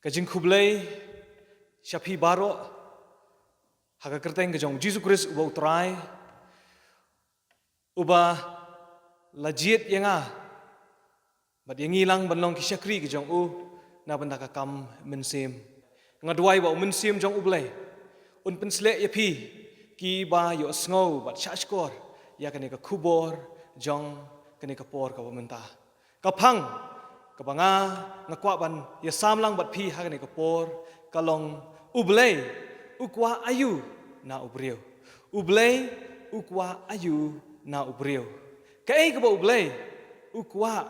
Kajing Blei Shapi baroh haka kerteng kajong Jisu Kris uba U Trai uba lajit yenga bat yengi lang banlong kisyakri kajong u na benda kakam mynsiem ngaduai ba mynsiem jong u Blei un pensle yapi ki ba yo sngow bat shashkor ya kane ka kubor jong kane ka por ka mentah kapang kabanga ngakwa ban ya samlang bat phi ha kane ka por kalong u Blei u Kwah Aiu na u Briew u Blei u Kwah Aiu na u Briew ka ai ka ba u Blei u Kwah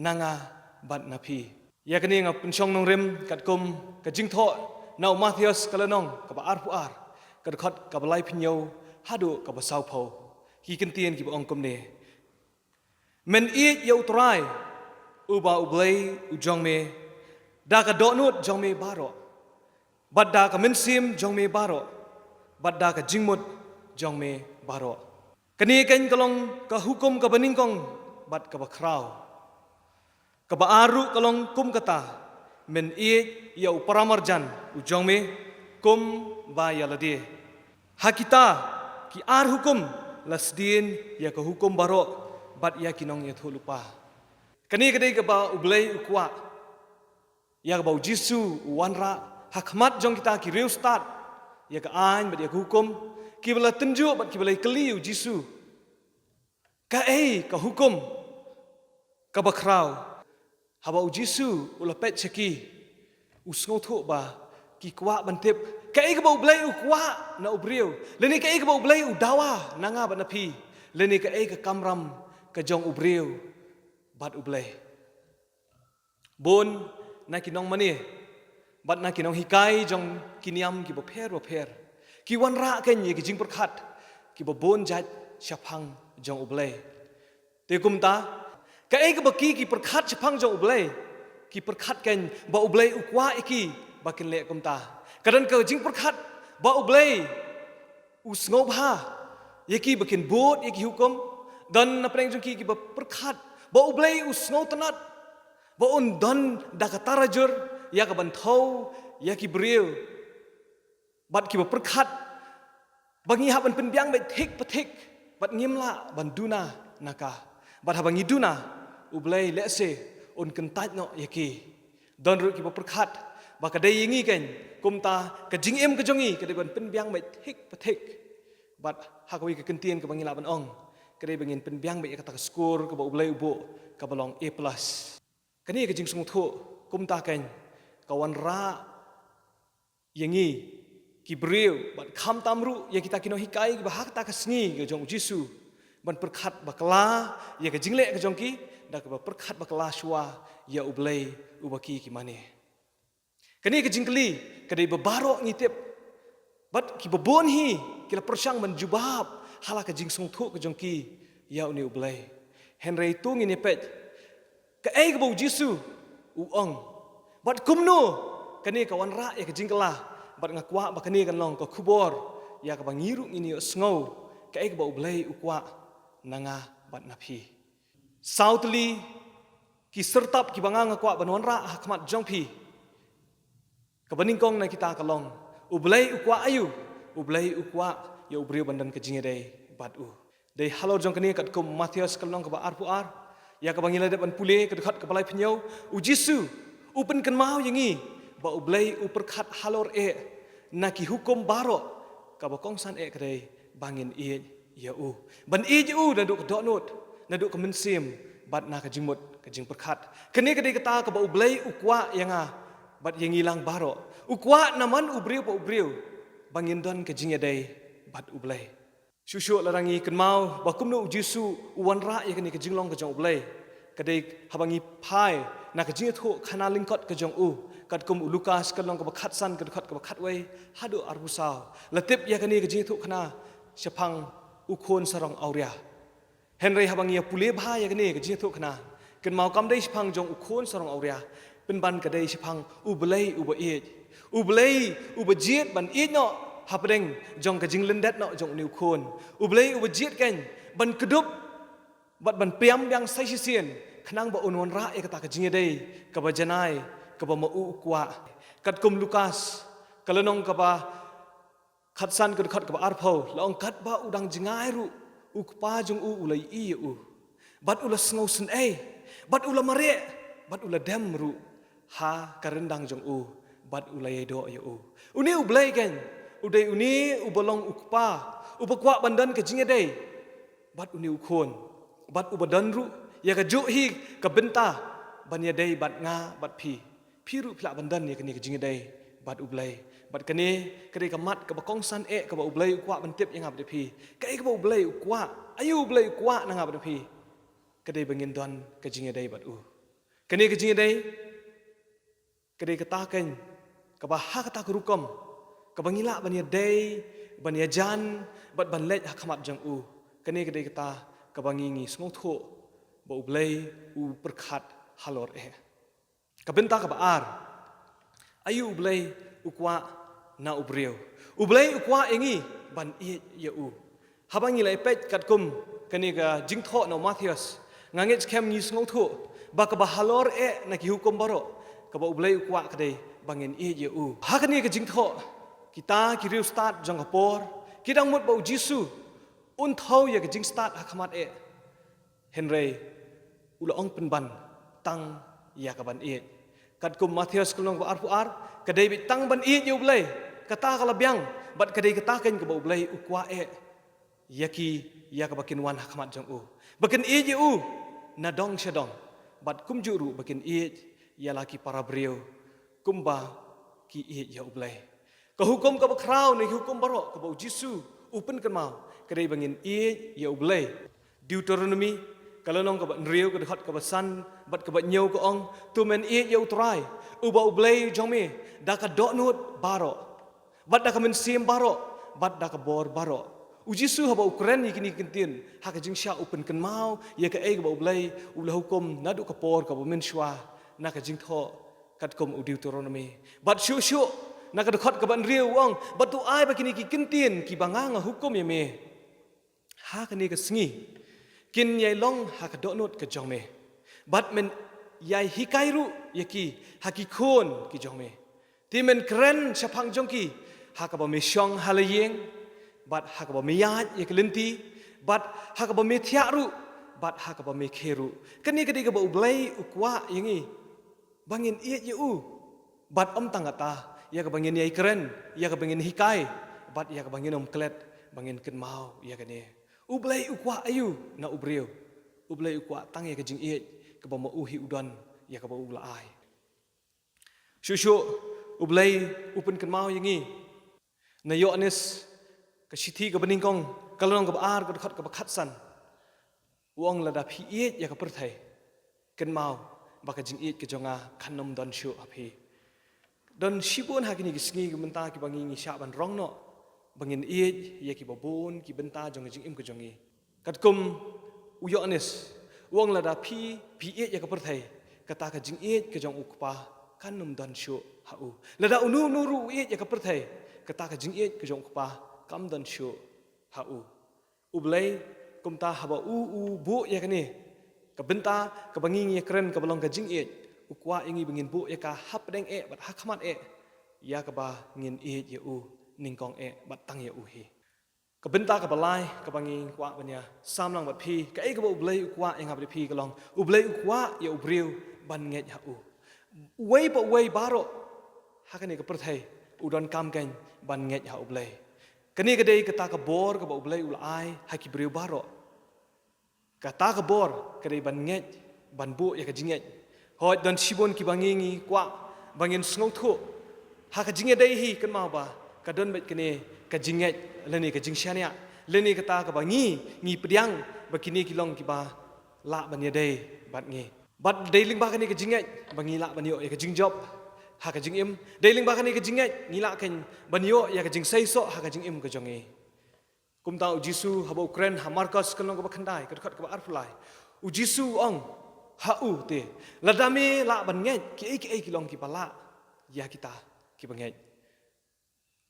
nanga bat na phi ya kane nga pensyong nong rem kat kum ka jingtho na u Mathaios kalanong ka ba ar ka khot ka balai phnyo hadu ka ba sau pho ki kentien ki ba ong kum ne men ieit U Trai uba u Blei u jong me da ka dohnud jong me baroh bat da ka mynsiem jong me baroh bat da ka jingmut jong me baroh kani kan kalong ka hukum ka baningkong bat ka ba kraw ka ba aru kalong kum kata men ieit ya u paramarjan u jong me kum ba ya lade hakita ki ar hukum lasdin ya ka hukum baroh bat ya kinong iathuh lupa kani kadai ka ba u Blei u Kwah ya ka ba u Jisu u wanra hakmat jong kita ki real start ya ka ain bat ya ka hukum ki bala tenju bat ki bala keli u Jisu ka ka hukum ka ba kraw ha ba u Jisu u lapet chaki u sngo thu ba ki Kwah bantip ka ka ba u Blei u Kwah na u Briew leni ka ka ba u Blei u dawa nanga bat na phi leni ka ka kamram ka jong u Briew bat u Blei bon na kinong mani bat na kinong hikai jong kiniam ki bo pher ki wanra ken ye ki jing perkhat ki bo bon jat shapang jong u Blei te kumta ka ba ki perkhat shapang jong u Blei ki perkhat ken ba u Blei u Kwah iki ba ken le kumta kadan ka jing perkhat ba u Blei u sngow bha ye ki ba ken bot ye ki hukum dan na preng jong ki ba perkhat ba u Blei u sngow tanat ba un don da ka tarajur ya ka ban thau ya ki Briew bat ki ba perkhat bangi ha ban penbiang be thik pathik bat ngimla ban duna naka bat ha bangi duna u Blei le se un kentat no ya ki don ru ki ba perkhat ba ka dei ngi ken kumta ka jingem ka jongi ka de ban penbiang be thik pathik bat ha ka wi ka kentien ka bangi la ban ong kadai bangin penbiang be kata skor ka ba u Blei ubo ka balong A+. Kani ka jing sung thu kumta ken kawan ra yengi ki Briew bat kham tamru ya kita kino hikai ba hak ta ka sngi ka jong Jisu ban perkhat bakla ya ka jingle ka jong ki da ka ba perkhat bakla shwa ya u Blei ubaki ki mane kani ka jingkli kadai ba baroh ngitip bat ki ba bon hi kila persyang ban jubab hala ka jing sung thu ka jong ki ya uni u Blei henry tu ngini pet ka ka ba u Jisu u ong bat kumno kani ka wanra ya ka jingkala bat ngakwa ba kani kan long ka kubor ya ka bangiru ngini sngow ka ba u Blei u Kwah nanga bat naphi southly ki sertap ki banga ngakwa ban wanra hakmat jong phi ka baningkong na kita ka long u Blei u Kwah Aiu u Blei u Kwah ya u Briew bandan ka jingedai bat u dei halor jong kani kat kum Mathaios kalong ka ba ar ya ka bangila de ban pule ka dekat ka balai phnyo u Jisu u pen kan mau yengi ba u Blei u perkhat halor na ki hukum baroh ka ba kongsan kadai bangin ya u ban u na duk dohnud na duk ka mynsiem bat na ka jingmut ka jing perkhat kani kadai kata ka ba u Blei u Kwah yanga bat yengi lang baroh u Kwah naman u Briew ba u Briew bangin don ka jingedai bat u Blei Shushu larangi kenmau bakumno u Jisu u wanra ya kani ka jinglong ka jong u Blei kadai habangi pai na ka jingthu khana lingkot ka jong u kat kum u Lukas kalong ka bakhat san ka khat wei hadu arbusau latip ya kani ka jingthu khana shapang u khon sarong auria henry habangi pule bha ya kani ka jingthu khana kenmau kam dei shapang jong u khon sarong auria penban kadai shapang u Blei u ba iet u Blei u ba jiet ban iet no hapdeng jong ka jinglendet no jong niu khon u Blei u jiet ken ban kedup bat ban piam yang sai sien khnang ba unwan ra e kata ka jingedei ka ba janai kaba mau kwa kat kum Lukas kalanong kaba khatsan kat kaba arpho laong kat ba udang jingai ru ukpa jong ulai i bat ula sngo sen bat ula mare bat ula dem ru ha karendang jong bat ula yedo ya uni Blei kan udai uni ubolong ukpa ubakwa bandan ke jingedei bat uni ukon bat ubadan ru ya ka ju hi ka benta ban ya dei bat nga bat pi ru pla bandan ya kini ke jingedei bat Blei bat kani kare ka mat ka bakong san ka ba Blei ukwa ban tip yang ngap de pi kai ka ba Blei ukwa ayu Blei ukwa na ngap de pi kadai bangin don ke jingedei bat kani ke jingedei kadai ka taken ka ba ha ka ta rukom ka bangila ban ya dei ban ya jan bat ban lej hakamat jang kani kadai kata ka bangingi smong tho ba Blei perkhat halor ka benta ka ba ar ayu Blei ukwa na Briew Blei ukwa engi ban ya habangi lai pet kat kum kani ka jingtho no Mathaios ngangit kem ni smong tho ba ka ba halor na ki hukum baroh ka ba Blei ukwa kadai bangin ya ha kani ka jingtho kita kiriu start Ryngkatbor kidang mut bau Jisu thau ya ka jing start hakamat Henry ula ong penban tang ya ka ban kat kum Mathaios kulong ba ar kadai bi tang ban ya Blei kata kala biang bat kadai kata kan ka bau Blei ukwa yaki ya ka bakin wan hakamat jang bakin ya na dong syadong bat kum juru bakin ya laki para Briew kumba ki ya Blei ka hukum ka bakrau ni hukum baroh ka bau Jisu upen kan mau kadai bangin ya Blei Deuteronomy kalanong ka ba Briew ka dekat ka basan bat ka ba nyau ka ong tu men ya U Trai uba Blei jome da ka dohnud baroh bat da ka mynsiem baroh bat da ka bor baroh Jisu haba ukren ni kini kentin ha ka jing sha upen kan mau ya ka ka ba Blei ula hukum nadu ka por ka ba menshwa na ka jing tho kat kum Deuteronomy bat shu na ka dekat ka ban Briew ong bat tu ai ba kini ki kentin ki banganga hukum ya me ha ka ni ka sngi kin yai long ha ka dohnud ka jome bat men yai hikairu yaki hakikon ki jome ti men kren chapang jongki ha ka ba me shong halayeng bat ha ka ba me yat ya kelinti bat ha ka ba me thiaru bat ha ka ba me kheru kani kadi ka ba Blei ukwa yangi bangin ya bat om tangata ya ka bangin yai keren ya ka bangin hikai bat ya ka bangin om klet bangin ken mau ya kani Blei Kwah Aiu na Briew Blei ukwa tang ya ka jing ka ba mau hi udan ya ka ba ula ai shushu Blei upen ken mau yangi na yones ka sithi ka beningkong kalong ka ba ar ka dekat ka ba khatsan uang lada phi ya ka perthai ken mau ba ka jing ka jonga khanom don shu api don shibon hakini ki sngi ka menta ki bangi sha ban rong no bangin ya ki babon ki benta jong jing ka jongi kat kum uyones uang lada phi ya ka perthai kata ka jing ka jong ukpa khanom don shu hau lada unu nuru ya ka perthai kata ka jing ka jong ukpa kam don shu hau Blei kumta haba bu ya kani ka benta ka bangi keren ka balong ka jing ukwa ingi bangin bu ya ka hap deng bat hakamat ya ka ba ngin ya ningkong bat tang ya hi ka benta ka balai ka bangi kwa banya samlang bat phi ka ka ba Blei ukwa eng hab phi ka long Blei ukwa ya Briew ban nget ha wei baroh hakani ka perthai udon kam kan ban nget ha Blei kani ka dei kata ka bor ka ba Blei ulai haki Briew baroh kata ka bor ka dei ban nget ban bu ya ka jinget hoi don shibon ki bangingi kwa bangin sngo tho ha ka jinget dei hi kan mau ba ka don bet kene ka jinget leni ka jingshania leni kata ka bangi ngi pediang bakini kilong ki ba la ban ya dei bat ngi bat dei ling ba kani ka jinget bangi la ban yo ya ka jingjob ha ka jingim dei ling ba kani ka jinget ngi la kan ban yo ya ka jing sai so ha ka jingim ka jongi kum ta Jisu haba ukren ha Markus kalong ka ba khandai ka khat ka ba arfulai Jisu ong ha te ladami la ban nget ki kilong ki pala ya kita ki banget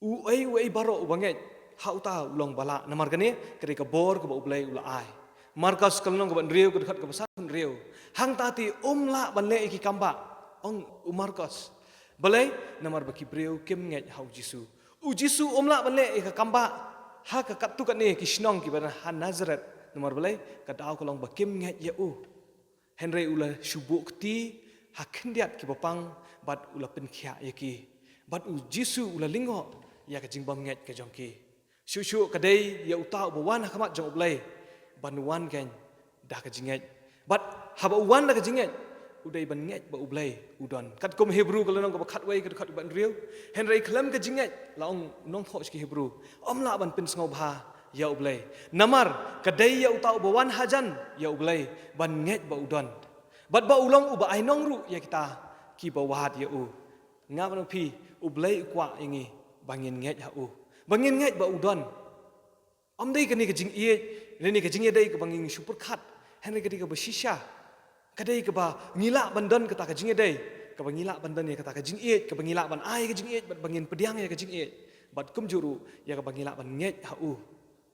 ai baroh banget ha uta ulong bala namar kane kare ka bor ka ba Blei ula ai Markus kalong ka ban Briew ka khat ka ba san Briew hang ta ti la ban le ki kamba ong Marcos. Blei namar baki Briew kem nget hau Jisu. Jisu omla bale ka kamba ha ka katu kan ne ki shnong ki bana han Nazareth namar Blei ka dau kolong ba kem nget ya Henry ula shubuk ti ha kendiat ki bapang bat ula penkhia ya ki. Bat Jisu ula lingo ya ka jingbam nget ka jong ki. Shu kadai ya utau bawan hakamat jong Blei banuan kan dah ka jinget. Bat haba uwan dah ka jinget. Udai ban nget ba Blei udon. Kat kom Hebrew kalau nong ka khat wai ka khat ban Briew. Henry klem ka jinget laong nong tho ki Hebrew. La ban pin sngo bha ya Blei. Namar kadai ya utau bawan hajan ya Blei ban nget ba udon. Bat ba ulong uba ai nong ru ya kita ki ba wat ya ngap nang pi Blei kwa ingi bangin nget ha bangin nget ba udon. Dai ka ni ka jing iet ni ka jing dai ka bangin super khat. Henry ka di ka ba shisha. Kadai ka ba ngila bandan ka ta ka jing dai ka ba ngila bandan ya ka ta ka jing iet ka ba ngila ban ai ka jing iet bat bangin pediang ya ka jing iet bat kum juru ya ka ba ngila ban nget ha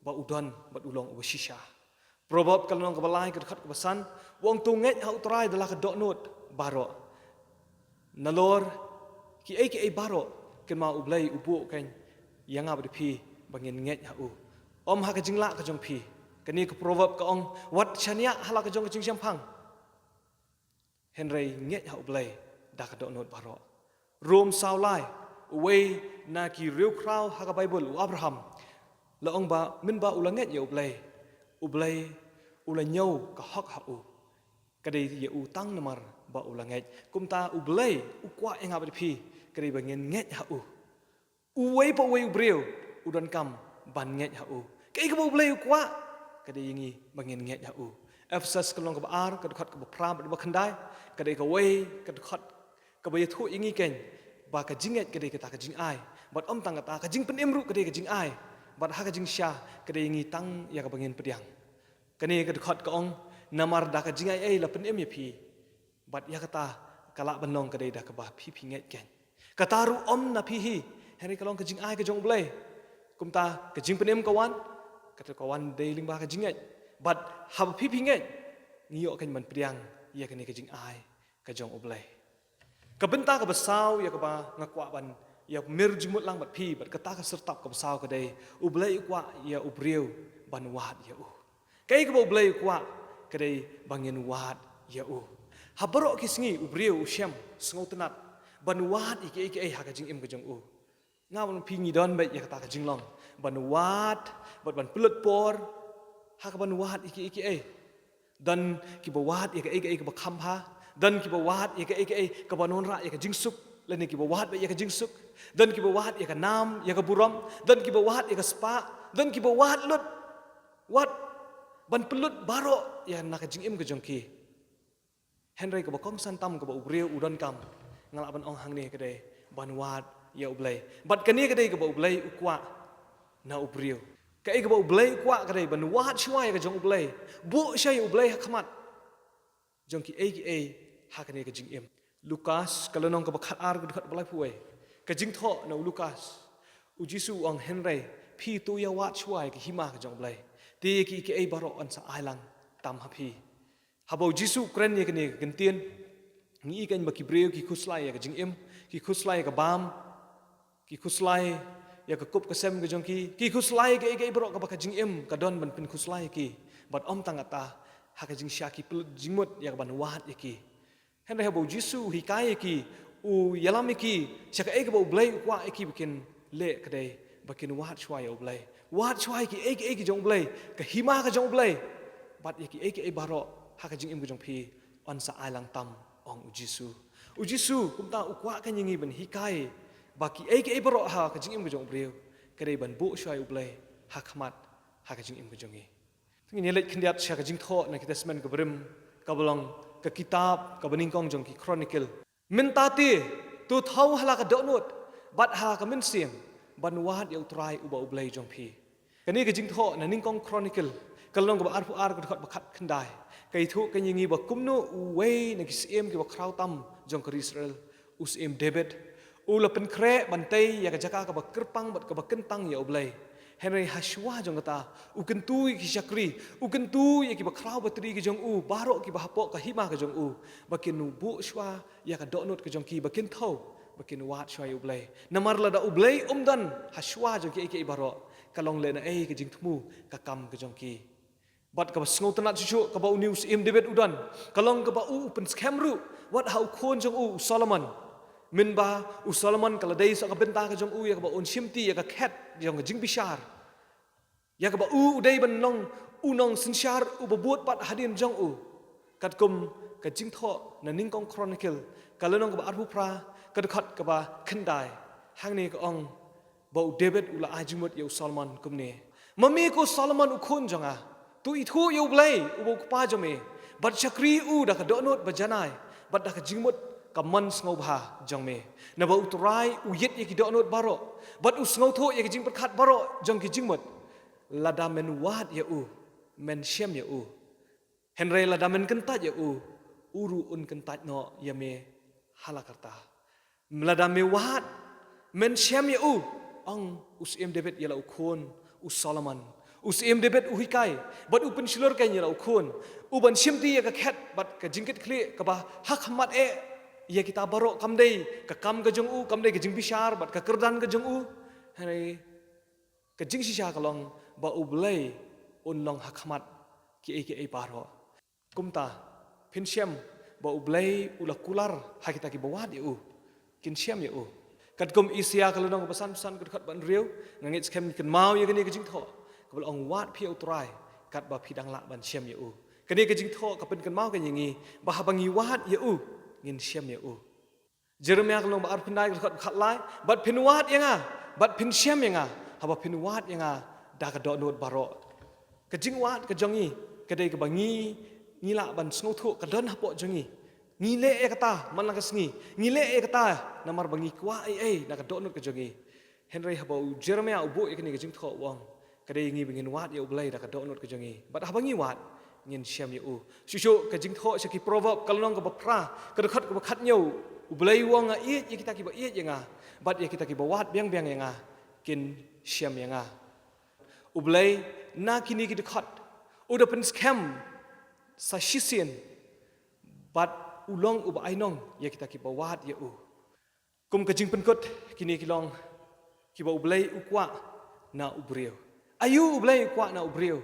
ba udon bat ulong ba shisha. Proverb kalau nong ka balai ka khat ka basan wong tu nget ha U Trai dalah ka dohnud baroh. Nalor ki ai baroh ken ma Blei ubu kan yang apa pi bangin nget ha ha ka jingla ka jong pi kani ka proverb ka ong wat chania hala ka jong ka jing siampang. Henry nget ha Blei dah ka dohnud baroh. Rom saulai way na ki real crowd ha ka Bible Abraham la ong ba min ba ula nget ya Blei ula nyau ka hak ha kadai ya tang namar ba ula nget kumta Blei kwa eng apa pi kadai bangin nget ha way pa way Briew udon kam ban nget ha kai ka Blei kwa kadai ngi bangin nget ha Efesus kalong ka ar ka khat ka pram ba khandai kadai ka way ka khat ka ba iathuh ingi ken ba ka jinget kadai ka ta ka jing ai bat tang ta ka jing penem ru kadai ka jing ai bat ha ka jing sha kadai ngi tang ya ka bangin pediang kani ka khat ka ong namar da ka jing ai la penem ya pi bat ya kata kala banong kadai da ka ba pi nget ken kataru na pi hi Henry kalong ka jing ai ka jong Blei kumta ka jing penem kawan kata kawan dei ling ba ka jinget bat hab pi nget ngiyo kan man pediang ya kani ka jing ai ka jong Blei ka benta ka basau ya ka ba ngakwa ban ya mir jingmut lang bat pi bat kata ka sertap ka basau ka dei Blei kwa ya Briew ban wat ya kai ka Blei kwa ka dei bangin wat ya habaro ki sngi Briew syam sngo tenat ban wat iki ha ka jing im ka jong ngawon pi ngi don bet ya kata ka jing long ban wat bat ban pulut por ha ka ban wat iki dan ki ba wat ya ka ba kham ha dan ki ba wat ya ka ba non ra ya ka jing suk lan ki ba wat ya ka jing suk dan ki ba wat ya ka nam ya ka buram dan ki ba wat ya ka spa dan ki ba wat lut wat ban pelut baroh ya na ka jing im ka jong ki Henry ka ba kong santam ka ba Briew udon kam ngala ban ong hang ni ka dei ban wat ya Blei bat kani ka dei ka ba Blei ukwa na Briew kai ka ba Blei kwa ka dei ban wat shwai ka jong Blei bu shay Blei ha khamat jong ki ha ka ni ka jing im Lukas kalau nong ka ba khat ar ka khat balai puai ka jing tho na Lukas Jisu ong Henry pi tu ya wat shwai ka hima ka jong Blei ti ki baroh an sa ailang tam ha pi habau Jisu kren ni ka ni gentien ngi kan ba ki Briew ki khuslai ya ka jing im ki khuslai ka bam ki khuslai ya ka kup ka sem ka jong ki khuslai ka baroh ka ba ka jing im ka don ban pin khuslai ki bat tang ata ha ka jing sha ki jingmut ya ka ban wat ya ki hen habau Jisu hi kai ki yalam ki sha ka ba Blei kwa ki bikin le ka dei bakin wat shwa ya Blei wat shwa ki jong Blei ka hima ka jong Blei bat ya ki baroh ha ka jing im ka jong pi on sa ailang tam ong Jisu kumta ukwa kan yingi ban hikai baki baroh ha ka jing im ka jong Briew kadai ban bu shwai Blei ha khamat ha ka jing im ka jongi ngin let khndiat sha ka jing tho na ki testament ka brim ka bolong ka kitab ka baning kong jong ki chronicle min tati tu thau hala ka dohnud bat hala ka mynsiem ban wat ya U Trai uba Blei jong pi kani ka jing tho na ning kong chronicle kalong ka ar pu ar ka khat ba khat khandai kai thu ka yingi ba kumno we na ki siem ki ba kraw tam jong ka Israel usiem David ula pen kre bantai ya ka jaka ka ba kerpang bat ka ba kentang ya Blei Henry Hashwa jong kata, ukentu ki syakri, ukentu ya ki bakrau bateri ki jong baroh ki bahapok ka hima ka jong bakin nubu shwa ya ka dohnud ka jong ki bakin thau, bakin wat shwa yu Blei. Namar lada Blei umdan Hashwa jong ki baroh, kalong le na ka jing thmu ka kam ka jong ki. Bat ka basngau tanat cucu ka ba news im debet udan, kalong ka ba pen skemru, wat hau kon jong Solomon. Min ba Solomon kala dai sa ka benta ka jong ya ka ba shimti ya ka khet jong jing bishar. Ya ka ba dai ban long nong sinshar babuat pat hadin jong kat kum ka jing tho na ningkong chronicle kala nong ka ba arhu pra ka khat ka ba khandai hang ni ka ong ba David ula jingmut ya Solomon kum ne. Mami ko Solomon khon jonga tu iathuh ya Blei pa jome bat chakri da ka dohnud ba janai bat da ka jingmut kaman sngau bha jong me na ba U Trai iet ye ki dohnud baroh bat sngau tho ye ki jing perkhat baroh jong ki jingmut lada men wat ya mynsiem ya henry lada men kentat ya uru kentat no ya me halakarta lada me wat mynsiem ya ong usim David ya la khon Solomon usim David hikai bat pensilur kai ya la khon ban shimti ya ka khat bat ka jingkit kli ka ba hak hamat ya kita baroh kam dei ka kam ka jong kam dei ka jing bishar bat ka kerdan ka jong henry ka jing shisha kalong ba Blei long hakmat ki baroh kumta mynsiem ba Blei ula kular hakita ki bawat ya kinsiem ya kat kum isia kalau nong pesan-pesan kat ban Briew ngangit skem ken mau ya kini ka jing tho ka ong wat pi U Trai kat ba pidang la ban siem ya kani ka jing tho ka pen ken mau ka nyingi ba habangi wat ya ngin siem ya Jeremiah kalau ba arpindai kat khat lai bat pinwat ya bat mynsiem ya haba pinwat ya da ka dohnud baroh ka jingwat ka jongi ka dei ka bangi ngila ban sngu thu ka don hapok jongi ngile kata man ka sngi ngile kata namar bangi Kwah Aiu da ka dohnud ka jongi henry haba Jeremiah ubu ikni ka jing tho wang ka dei ngi bingin wat ya Blei da ka dohnud ka jongi bat habangi wat ngin siem ya susu ka jing tho saki proverb kalong ka bapra ka khat ka khat nyau Blei wang iet ya kita ki ba iet ya bat ya kita ki ba wat biang ya kin siem ya Blei na kini ki khat udah pen scam sa shisien bat ulong uba ainong ya kita ki ba wat ya kum ka jing penkut kini kilong ki ba Blei Kwah na Briew ayu Blei Kwah na Briew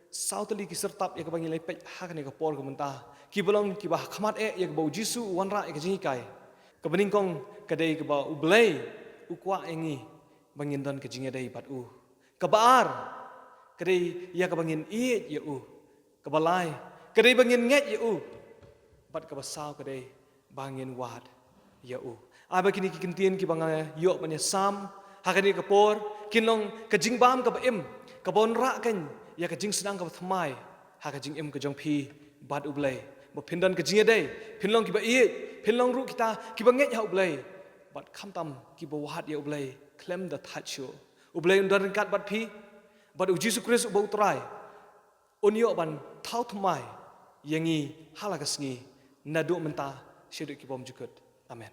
sautali ki sertap ya ka bangi lepet hak ni ka por ka menta ki belong ki ba khamat ya ka ba Jisu wanra ya ka jingi kai ka beningkong ka dei ka ba Blei Kwah engi bangin don ka jingi dei bat ka baar ka dei ya ka bangin iet ya ka balai ka dei bangin nget ya bat ka basau ka dei bangin wat ya aba kini ki kentien ki banga yo manya sam hakani ka por kinong ka jingbam ka ba im ka bon ra kan ya ka jing sedang ka thamai ha ka jing im ka jong phi bat Blei ba phindan ka jing dei phinlong ki ba iet phinlong ru kita ki ba nget ya Blei bat kham tam ki ba wat ya Blei claim the touch Blei undar kat bat phi bat Jisu Christ U Trai unyo ban thau thamai yangi halakas ngi nadu menta syeduk ki bom jukut amen.